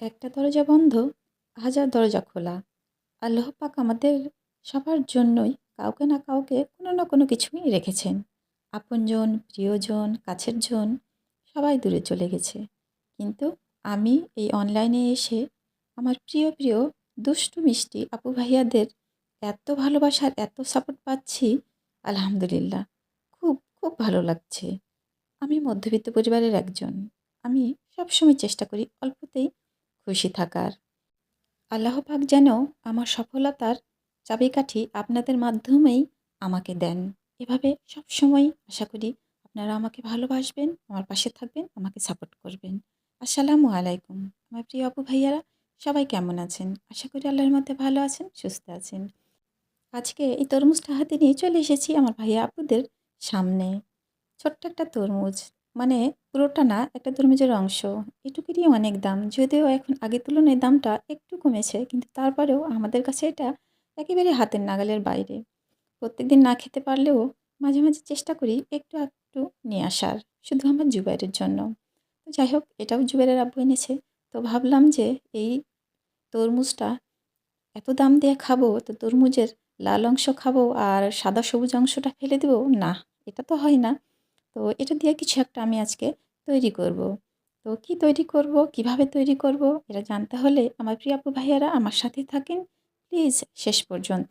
একটা দরজা বন্ধ, হাজার দরজা খোলা। আল্লাহ পাক আমাদের সবার জন্যই কাউকে না কাউকে কোনো না কোনো কিছুই রেখেছেন। আপনজন, প্রিয়জন, কাছের জন সবাই দূরে চলে গেছে। কিন্তু আমি এই অনলাইনে এসে আমার প্রিয়, প্রিয় দুষ্টু মিষ্টি আপু ভাইয়াদের এত ভালোবাসার এত সাপোর্ট পাচ্ছি, আলহামদুলিল্লাহ। খুব, খুব ভালো লাগছে। আমি মধ্যবিত্ত পরিবারের একজন। আমি সবসময় চেষ্টা করি অল্পতেই খুশি থাকার। আল্লাহ পাক যেন আমার সফলতার চাবিকাঠি আপনাদের মাধ্যমেই আমাকে দেন। এভাবে সবসময় আশা করি আপনারা আমাকে ভালোবাসবেন, আমার পাশে থাকবেন, আমাকে সাপোর্ট করবেন। আসসালামু আলাইকুম। আমার প্রিয় আপু ভাইয়ারা সবাই কেমন আছেন? আশা করি আল্লাহর মধ্যে ভালো আছেন, সুস্থ আছেন। আজকে এই তরমুজটা হাতে নিয়ে চলে এসেছি আমার ভাইয়া আপুদের সামনে। ছোট্ট একটা তরমুজ। মানে পুরোটা না, একটা তরমুজের অংশ। এটুকুরই অনেক দাম। যদিও এখন আগের তুলনায় দামটা একটু কমেছে। কিন্তু তারপরেও আমাদের কাছে এটা একেবারে হাতের নাগালের বাইরে। প্রত্যেকদিন না খেতে পারলেও মাঝে, মাঝে চেষ্টা করি একটু একটু নিয়ে আসার। শুধু আমার জুবাইরের জন্য। তো যাই হোক, এটাও জুবাইরের আব্বু এনেছে। তো ভাবলাম যে এই তরমুজটা এত দাম দিয়ে খাবো, তো তরমুজের লাল অংশ খাবো আর সাদা সবুজ অংশটা ফেলে দেবো? না, এটা তো হয় না। তো এটা দিয়ে কিছু একটা আমি আজকে তৈরি করব। তো কি তৈরি করব, কিভাবে তৈরি করব, এটা জানতে হলে আমার প্রিয় আপু ভাইয়ারা আমার সাথেই থাকেন। প্লিজ শেষ পর্যন্ত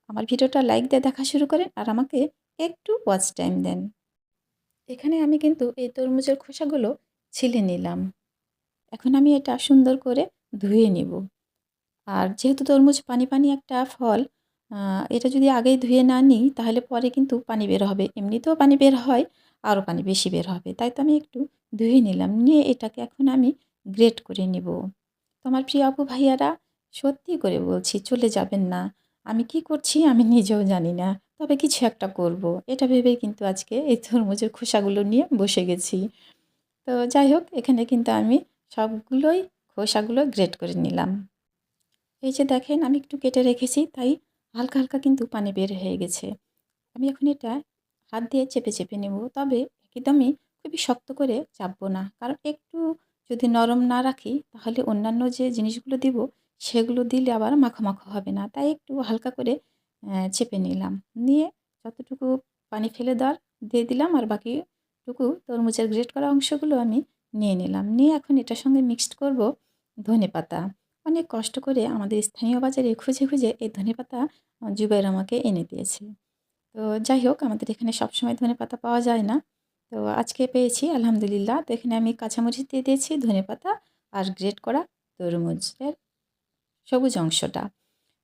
আমার ভিডিওটা লাইক দিয়ে দেখা শুরু করেন আর আমাকে একটু ওয়াচ টাইম দেন। এখানে আমি কিন্তু এই তরমুজের খোসাগুলো ছিলে নিলাম। এখন আমি এটা সুন্দর করে ধুয়ে নিব। আর যেহেতু তরমুজ পানি, পানি একটা ফল, এটা যদি আগেই ধুয়ে না নিই তাহলে পরে কিন্তু পানি বের হবে। এমনিতেও পানি বের হয়, আরও পানি বেশি বের হবে। তাই তো আমি একটু ধুয়ে নিলাম। নিয়ে এটাকে এখন আমি গ্রেট করে নিব। তো আমার প্রিয় আপু ভাইয়ারা, সত্যি করে বলছি চলে যাবেন না। আমি কি করছি আমি নিজেও জানি না। তবে কিছু একটা করব। এটা ভেবেই কিন্তু আজকে এই তরমুজের খোসাগুলো নিয়ে বসে গেছি। তো যাই হোক, এখানে কিন্তু আমি সবগুলোই খোসাগুলো গ্রেট করে নিলাম। এই যে দেখেন আমি একটু কেটে রেখেছি, তাই হালকা, হালকা কিন্তু পানি বের হয়ে গেছে। আমি এখন এটা হাত দিয়ে চেপে, চেপে নেব। তবে একদমই খুবই শক্ত করে চাপবো না। কারণ একটু যদি নরম না রাখি তাহলে অন্যান্য যে জিনিসগুলো দিব সেগুলো দিলে আবার মাখো, মাখো হবে না। তাই একটু হালকা করে চেপে নিলাম। নিয়ে যতটুকু পানি ফেলে দেওয়ার দিয়ে দিলাম আর বাকিটুকু তরমুজের গ্রেট করা অংশগুলো আমি নিয়ে নিলাম। নিয়ে এখন এটার সঙ্গে মিক্সড করব ধনেপাতা। অনেক কষ্ট করে আমাদের স্থানীয় বাজারে খুঁজে, খুঁজে এই ধনেপাতা জুবাইর আমাকে এনে দিয়েছে। তো যাই হোক, আমাদের এখানে সবসময় ধনেপাতা পাওয়া যায় না। তো আজকে পেয়েছি আলহামদুলিল্লাহ। তো এখানে আমি কাঁচামরিচ দিয়ে দিয়েছি, ধনেপাতা আর গ্রেট করা তরমুজের সবুজ অংশটা।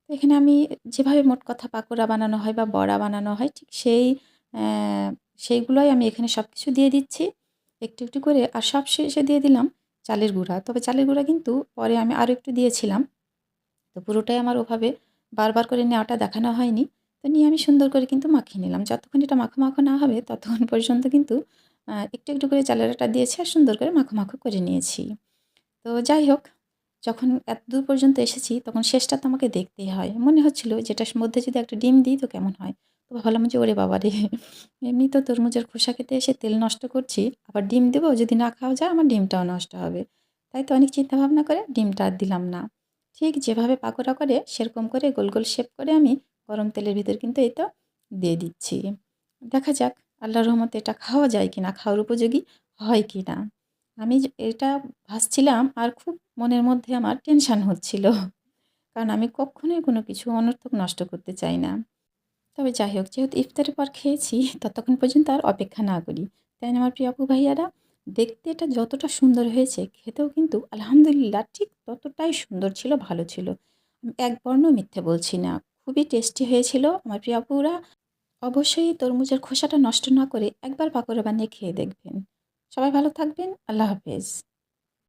তো এখানে আমি যেভাবে মোট কথা পাকোড়া বানানো হয় বা বড়া বানানো হয় ঠিক সেইগুলোই আমি এখানে সবকিছু দিয়ে দিচ্ছি একটু, একটু করে। আর সবশেষে দিয়ে দিলাম চালের গুঁড়া। তবে চালের গুঁড়া কিন্তু পরে আমি আরও একটু দিয়েছিলাম। তো পুরোটাই আমার ওভাবে বারবার করে নেওয়াটা দেখানো হয়নি। তো নিয়ে আমি সুন্দর করে কিন্তু মাখিয়ে নিলাম। যতক্ষণ এটা মাখো, মাখো না হবে ততক্ষণ পর্যন্ত কিন্তু একটু, একটু করে চালের আটা দিয়েছি আর সুন্দর করে মাখো, মাখো করে নিয়েছি। তো যাই হোক, যখন এতদূর পর্যন্ত এসেছি তখন শেষটা তো আমাকে দেখতেই হয়। মনে হচ্ছিল যে এটার মধ্যে যদি একটা ডিম দিই তো কেমন হয়? তো ভাবলাম যে ওরে বাবারে! এমনি তো তরমুজের খোসা খেতে এসে তেল নষ্ট করছি। আবার ডিম দেবো, যদি না খাওয়া যায় আমার ডিমটাও নষ্ট হবে। তাই তো অনেক চিন্তা ভাবনা করে ডিমটা আর দিলাম না। ঠিক যেভাবে পাকোড়া করে সেরকম করে গোল, গোল শেপ করে আমি গরম তেলের ভিতর কিন্তু এই তো দিয়ে দিচ্ছি। দেখা যাক আল্লাহর রহমতে এটা খাওয়া যায় কিনা, খাওয়ার উপযোগী হয় কিনা। আমি যে এটা ভাবছিলাম আর খুব মনের মধ্যে আমার টেনশন হচ্ছিল। কারণ আমি কক্ষনোই কোনো কিছু অনর্থক নষ্ট করতে চাই না। তবে যাই হোক, যেহেতু ইফতারের পর খেয়েছি ততক্ষণ পর্যন্ত আর অপেক্ষা না করি। তাই না আমার প্রিয় আপু ভাইয়ারা? দেখতে এটা যতটা সুন্দর হয়েছে খেতেও কিন্তু আলহামদুলিল্লাহ ঠিক ততটাই সুন্দর ছিল, ভালো ছিল। আমি এক বর্ণও মিথ্যে বলছি না। খুবই টেস্টি হয়েছিল আমার প্রিয় আপুরা। অবশ্যই তরমুজের খোসাটা নষ্ট না করে একবার পাকোড়া বানিয়ে খেয়ে দেখবেন। সবাই ভালো থাকবেন। আল্লাহ হাফেজ।